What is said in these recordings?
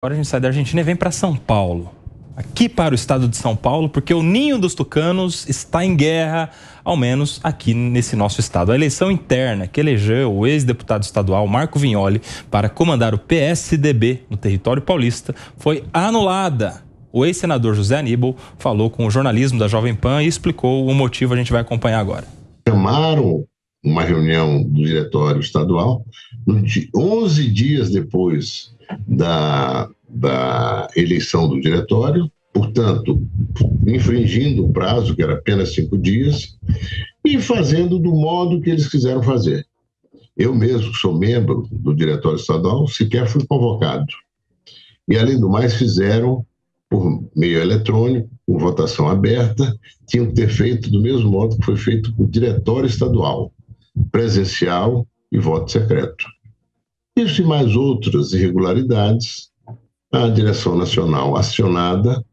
Agora a gente sai da Argentina e vem para São Paulo. Aqui para o estado de São Paulo, porque o ninho dos tucanos está em guerra, ao menos aqui nesse nosso estado. A eleição interna que elegeu o ex-deputado estadual Marco Vignoli para comandar o PSDB no território paulista foi anulada. O ex-senador José Aníbal falou com o jornalismo da Jovem Pan e explicou o motivo, a gente vai acompanhar agora. Chamaram uma reunião do diretório estadual 11 dias depois da eleição do diretório, portanto, infringindo o prazo, que era apenas 5 dias, e fazendo do modo que eles quiseram fazer. Eu mesmo, que sou membro do diretório estadual, sequer fui convocado. E, além do mais, fizeram por meio eletrônico, com votação aberta, tinham que ter feito do mesmo modo que foi feito por diretório estadual, presencial e voto secreto. Isso e mais outras irregularidades, a direção nacional acionada,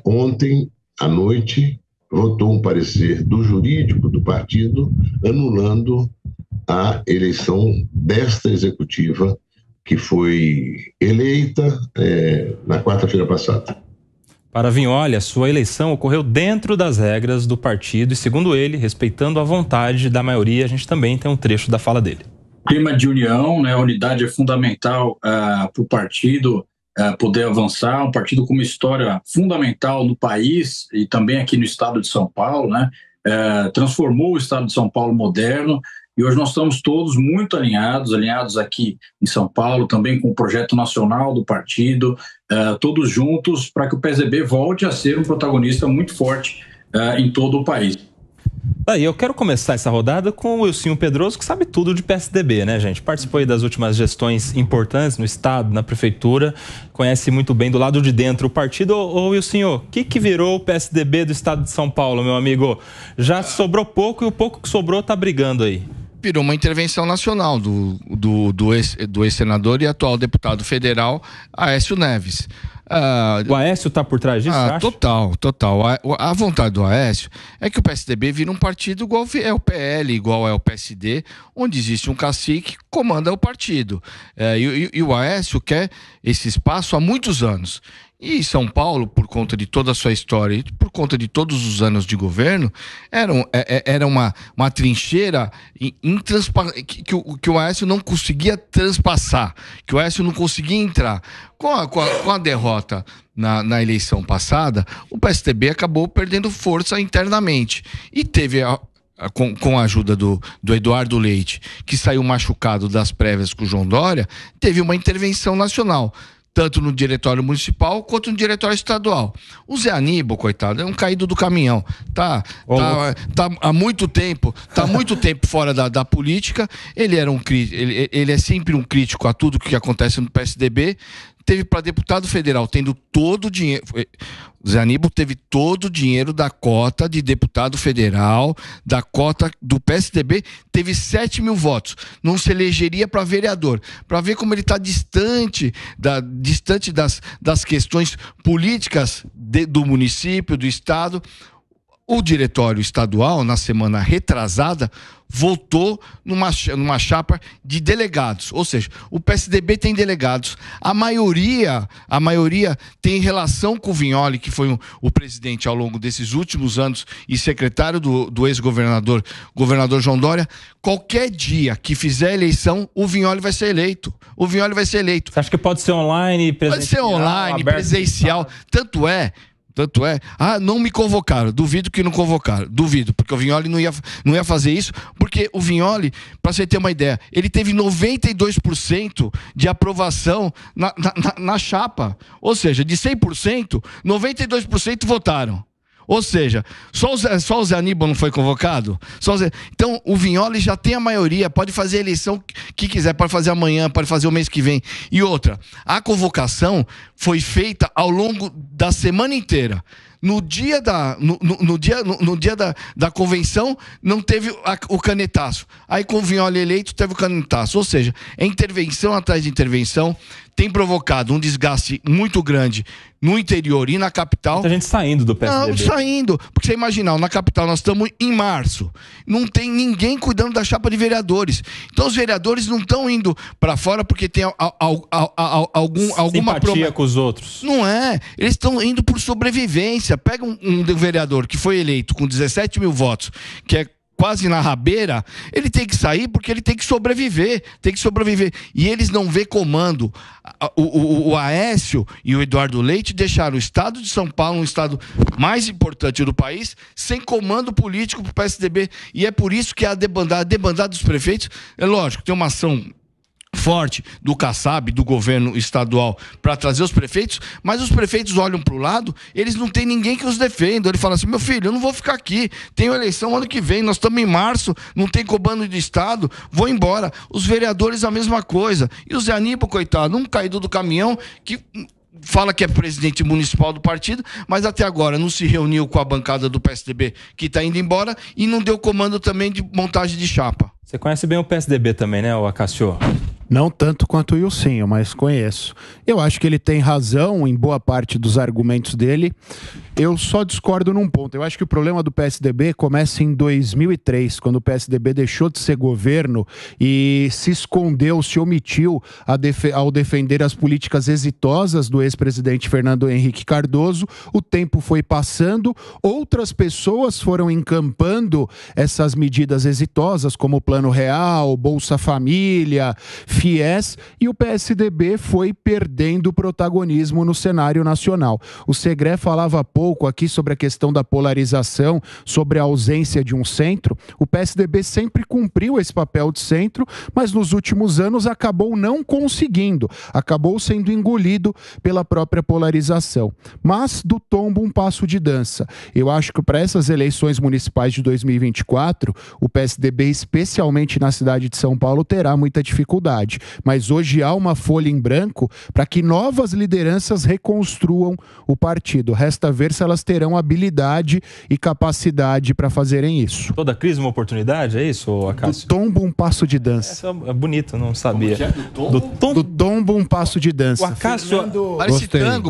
ontem à noite, votou um parecer do jurídico do partido anulando a eleição desta executiva que foi eleita na quarta-feira passada. Para Vignoli, a sua eleição ocorreu dentro das regras do partido e, segundo ele, respeitando a vontade da maioria. A gente também tem um trecho da fala dele. Clima de união, né? A unidade é fundamental para o partido poder avançar, um partido com uma história fundamental no país e também aqui no estado de São Paulo, né? Transformou o estado de São Paulo moderno e hoje nós estamos todos muito alinhados aqui em São Paulo, também com o projeto nacional do partido, todos juntos para que o PSDB volte a ser um protagonista muito forte em todo o país. Aí eu quero começar essa rodada com o Wilsinho Pedroso, que sabe tudo de PSDB, né, gente? Participou aí das últimas gestões importantes no estado, na prefeitura, conhece muito bem do lado de dentro o partido. Ô Wilsinho, o que virou o PSDB do estado de São Paulo, meu amigo? Já sobrou pouco e o pouco que sobrou tá brigando aí. Virou uma intervenção nacional do ex-senador e atual deputado federal Aécio Neves. O Aécio está por trás disso, você acha? Total. A vontade do Aécio é que o PSDB vira um partido igual é o PL, igual é o PSD, onde existe um cacique que comanda o partido. E o Aécio quer esse espaço há muitos anos. E São Paulo, por conta de toda a sua história e por conta de todos os anos de governo, era uma trincheira que o Aécio não conseguia transpassar, que o Aécio não conseguia entrar. Com a derrota na eleição passada, o PSDB acabou perdendo força internamente. E teve, com a ajuda do Eduardo Leite, que saiu machucado das prévias com o João Dória, teve uma intervenção nacional, tanto no diretório municipal quanto no diretório estadual. O Zé Aníbal, coitado, é um caído do caminhão. Tá há muito tempo, fora da política. Ele é sempre um crítico a tudo que acontece no PSDB. Teve para deputado federal, tendo todo o dinheiro. Zé Aníbal teve todo o dinheiro da cota de deputado federal, da cota do PSDB, teve 7 mil votos. Não se elegeria para vereador. Para ver como ele está distante das questões políticas do município, do estado. O diretório estadual, na semana retrasada, votou numa chapa de delegados. Ou seja, o PSDB tem delegados. A maioria tem relação com o Vignoli, que foi o presidente ao longo desses últimos anos e secretário do ex-governador, governador João Dória. Qualquer dia que fizer eleição, o Vignoli vai ser eleito. Você acha que pode ser online, presencial? Pode ser online, presencial. Tanto é, não me convocaram, duvido que não convocaram, porque o Vignoli não ia fazer isso, porque o Vignoli, para você ter uma ideia, ele teve 92% de aprovação na chapa, ou seja, de 100%, 92% votaram. Ou seja, só o Zé Aníbal não foi convocado? Então, o Vignoli já tem a maioria, pode fazer a eleição que quiser, pode fazer amanhã, pode fazer o mês que vem. E outra, a convocação foi feita ao longo da semana inteira. No dia da convenção, não teve o canetaço. Aí, com o Vignoli eleito, teve o canetaço. Ou seja, é intervenção atrás de intervenção. tem provocado um desgaste muito grande no interior e na capital. Muita gente saindo do PSDB. Não, saindo. Porque você imaginar, na capital nós estamos em março. Não tem ninguém cuidando da chapa de vereadores. Então os vereadores não estão indo para fora porque tem alguma simpatia com os outros. Não é. Eles estão indo por sobrevivência. Pega um vereador que foi eleito com 17 mil votos, que é quase na rabeira, ele tem que sair porque ele tem que sobreviver. E eles não vê comando. O Aécio e o Eduardo Leite deixaram o estado de São Paulo, um estado mais importante do país, sem comando político para o PSDB. E é por isso que a debandada dos prefeitos, é lógico, tem uma ação forte do Kassab, do governo estadual, para trazer os prefeitos, mas os prefeitos olham para o lado, eles não tem ninguém que os defenda. Ele fala assim: meu filho, eu não vou ficar aqui, tenho eleição ano que vem, nós estamos em março, não tem comando de estado, vou embora. Os vereadores a mesma coisa. E o Zé Aníbal, coitado, um caído do caminhão, que fala que é presidente municipal do partido, mas até agora não se reuniu com a bancada do PSDB, que está indo embora, e não deu comando também de montagem de chapa. Você conhece bem o PSDB também, né, Acácio? Não tanto quanto o Ilcinho, mas conheço. Eu acho que ele tem razão em boa parte dos argumentos dele. Eu só discordo num ponto. Eu acho que o problema do PSDB começa em 2003, quando o PSDB deixou de ser governo e se escondeu, se omitiu ao defender as políticas exitosas do ex-presidente Fernando Henrique Cardoso. O tempo foi passando, outras pessoas foram encampando essas medidas exitosas, como o Plano Real, Bolsa Família, FIES, e o PSDB foi perdendo protagonismo no cenário nacional. O Segré falava há pouco aqui sobre a questão da polarização, sobre a ausência de um centro. O PSDB sempre cumpriu esse papel de centro, mas nos últimos anos acabou não conseguindo, acabou sendo engolido pela própria polarização. Mas do tombo um passo de dança. Eu acho que para essas eleições municipais de 2024, o PSDB, especialmente na cidade de São Paulo, terá muita dificuldade. Mas hoje há uma folha em branco para que novas lideranças reconstruam o partido. Resta ver se elas terão habilidade e capacidade para fazerem isso. Toda crise uma oportunidade, é isso, Acácio? Do tombo um passo de dança. Essa é bonito, não sabia. Do tombo um passo de dança. O Acácio...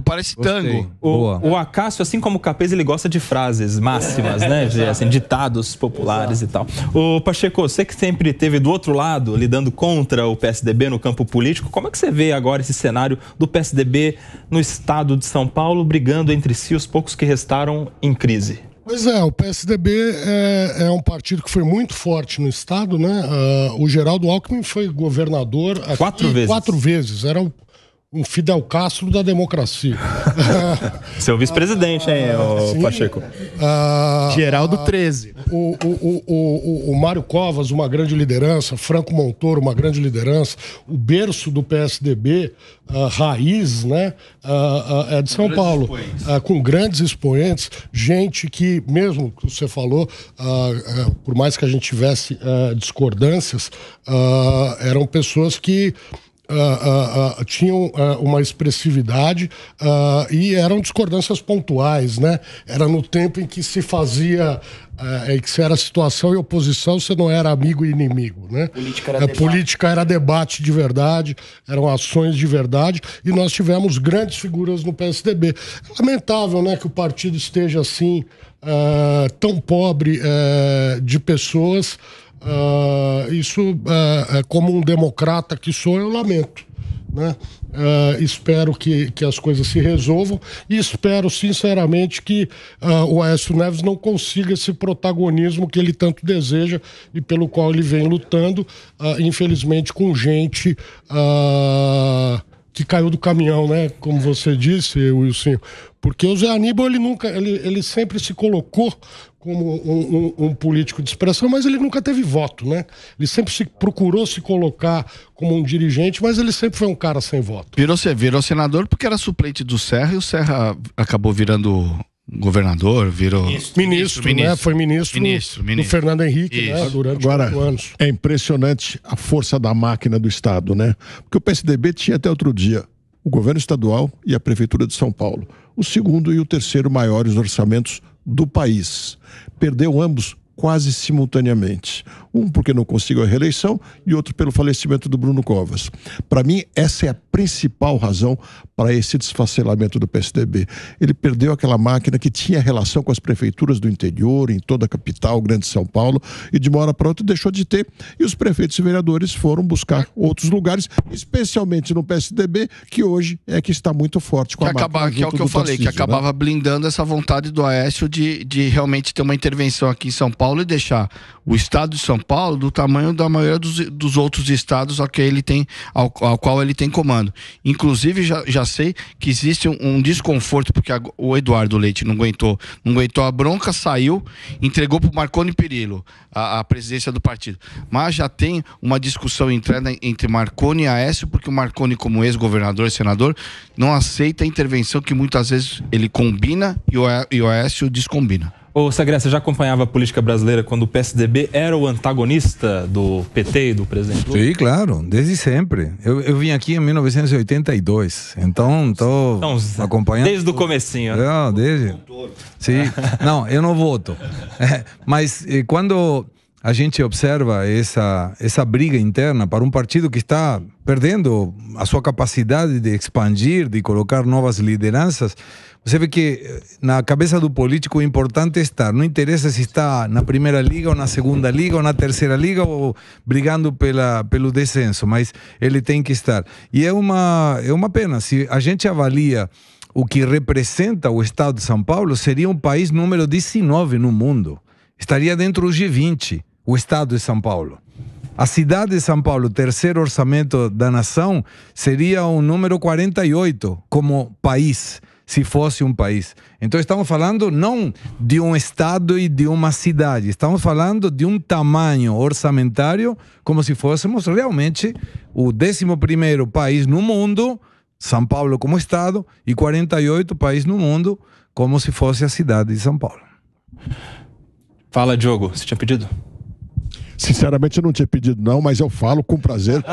Parece tango. O Acácio, assim como o Capês, ele gosta de frases máximas, né? De, assim, ditados populares. Exato. E tal. O Pacheco, você que sempre esteve do outro lado, lidando contra o PSDB no campo político, como é que você vê agora esse cenário do PSDB no estado de São Paulo, brigando entre si os poucos que restaram em crise? Pois é, o PSDB é um partido que foi muito forte no estado, né? O Geraldo Alckmin foi governador aqui 4 vezes. Era um Fidel Castro da democracia. Seu vice-presidente, hein, Pacheco? Geraldo 13. O Mário Covas, uma grande liderança, Franco Montoro, uma grande liderança, o berço do PSDB, raiz, né, é de São Paulo, com grandes expoentes, gente que, mesmo que você falou, por mais que a gente tivesse discordâncias, eram pessoas que tinham uma expressividade e eram discordâncias pontuais, né? Era no tempo em que se fazia, em que se era situação e oposição, você não era amigo e inimigo, né? Política era debate de verdade, eram ações de verdade, e nós tivemos grandes figuras no PSDB. É lamentável, né, que o partido esteja assim, tão pobre de pessoas. Isso, como um democrata que sou, eu lamento, né? Espero que as coisas se resolvam e espero sinceramente que o Aécio Neves não consiga esse protagonismo que ele tanto deseja e pelo qual ele vem lutando, infelizmente com gente que caiu do caminhão, né? Como você disse, Wilson. Porque o Zé Aníbal, ele sempre se colocou como um político de expressão, mas ele nunca teve voto, né? Ele sempre procurou se colocar como um dirigente, mas ele sempre foi um cara sem voto. Virou senador porque era suplente do Serra, e o Serra acabou virando governador, virou... Ministro, né? Foi ministro do Fernando Henrique, né? Durante 4 anos. É impressionante a força da máquina do Estado, né? Porque o PSDB tinha até outro dia o governo estadual e a Prefeitura de São Paulo, o segundo e o terceiro maiores orçamentos do país. Perdeu ambos quase simultaneamente. Um porque não conseguiu a reeleição e outro pelo falecimento do Bruno Covas. Para mim, essa é a principal razão para esse desfacelamento do PSDB. Ele perdeu aquela máquina que tinha relação com as prefeituras do interior, em toda a capital, Grande São Paulo, e de uma hora para outra deixou de ter. E os prefeitos e vereadores foram buscar outros lugares, especialmente no PSDB, que hoje é que está muito forte com a máquina. Que é o que eu falei, que acabava blindando essa vontade do Aécio de realmente ter uma intervenção aqui em São Paulo e deixar o estado de São Paulo do tamanho da maioria dos outros estados ao qual ele tem comando. Inclusive, já sei que existe um desconforto, porque o Eduardo Leite não aguentou a bronca, saiu, entregou para o Marconi Perillo a presidência do partido. Mas já tem uma discussão interna entre Marconi e Aécio, porque o Marconi, como ex-governador e senador, não aceita a intervenção que muitas vezes ele combina e o Aécio descombina. Ô, Segré, você já acompanhava a política brasileira quando o PSDB era o antagonista do PT e do presidente Lula? Sim, claro, desde sempre. Eu vim aqui em 1982, então estou acompanhando. Desde o comecinho, né? Não, desde... Sim. Não, eu não voto. Mas quando a gente observa essa briga interna para um partido que está perdendo a sua capacidade de expandir, de colocar novas lideranças, você vê que na cabeça do político o importante é estar. Não interessa se está na primeira liga ou na segunda liga ou na terceira liga ou brigando pelo descenso, mas ele tem que estar. E é uma pena. Se a gente avalia o que representa o estado de São Paulo, seria um país número 19 no mundo. Estaria dentro do G20, o estado de São Paulo. A cidade de São Paulo, terceiro orçamento da nação, seria o número 48 como país, se fosse um país. Então estamos falando não de um estado e de uma cidade, estamos falando de um tamanho orçamentário como se fôssemos realmente o 11º país no mundo, São Paulo como estado, e 48 país no mundo como se fosse a cidade de São Paulo. Fala, Diogo, você tinha pedido? Sinceramente, eu não tinha pedido não, mas eu falo com prazer.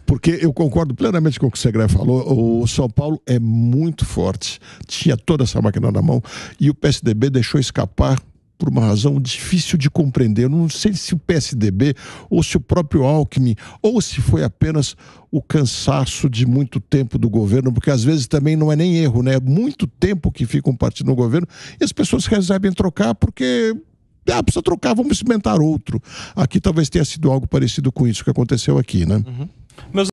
Porque eu concordo plenamente com o que o Segré falou. O São Paulo é muito forte. Tinha toda essa máquina na mão. E o PSDB deixou escapar por uma razão difícil de compreender. Eu não sei se o PSDB, ou se o próprio Alckmin, ou se foi apenas o cansaço de muito tempo do governo, porque às vezes também não é nem erro, né? É muito tempo que fica um partido no governo e as pessoas resolvem trocar porque... precisa trocar, vamos experimentar outro. Aqui talvez tenha sido algo parecido com isso que aconteceu aqui, né? Meus